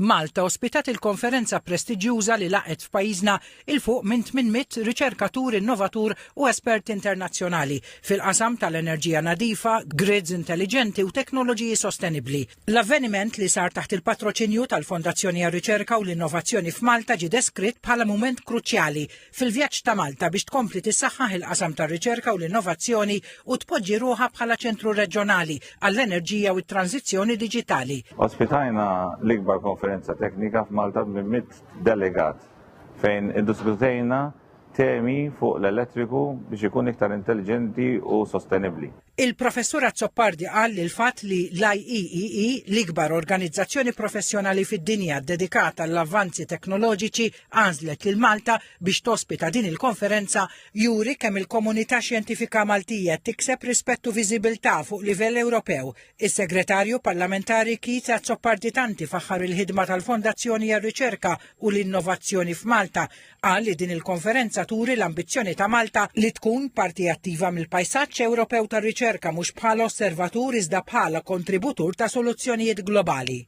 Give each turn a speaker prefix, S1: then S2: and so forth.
S1: Malta ospitat il-konferenza prestiġjuża li laqgħet f'pajjiżna il-fuq minn 800 riċerkatur, innovatur u espert internazzjonali fil-qasam tal-enerġija nadifa, grids intelligenti u teknoloġiji sostenibbli. L-avveniment li sar taħt il-patroċinju tal-Fondazzjoni għar-Riċerka u l-Innovazzjoni f'Malta ġie deskritt bħala mument kruċjali fil-vjaġġ ta' Malta biex tkompli tissaħħaħ il-qasam tar-riċerka u l-innovazzjoni u tpoġġi ruħha bħala ċentru reġjonali għall-enerġija u t-tranzizzjoni diġitali.
S2: Ospitajna l-ikbar konferenza teknika f'Malta b'100 delegat fejn iddiskutejna temi fuq l-elettriku biex ikun iktar intelligenti u sostenibbli.
S1: Il-professur Azzoppardi qal li l-fatt li l-IEEE, l-ikbar organizzazzjoni professjonali fid-dinja dedikata għall-avvanzi teknoloġiċi, għażlet lil Malta biex tospita din il-konferenza juri kemm il-komunità xjentifika Maltija tikseb rispettu viżibilità fuq livell Ewropew. Is-segretarju parlamentari Keith Azzoppardi Tanti faħħar il-ħidma tal-Fondazzjoni għar-Riċerka u l-Innovazzjoni f'Malta qal li din il-konferenza turi l-ambizzjoni ta' Malta li tkun parti attiva mill-pajsaġġ Ewropew tar-riċerka mhux bħala osservatur iżda bħala kontributur ta' soluzzjonijiet globali.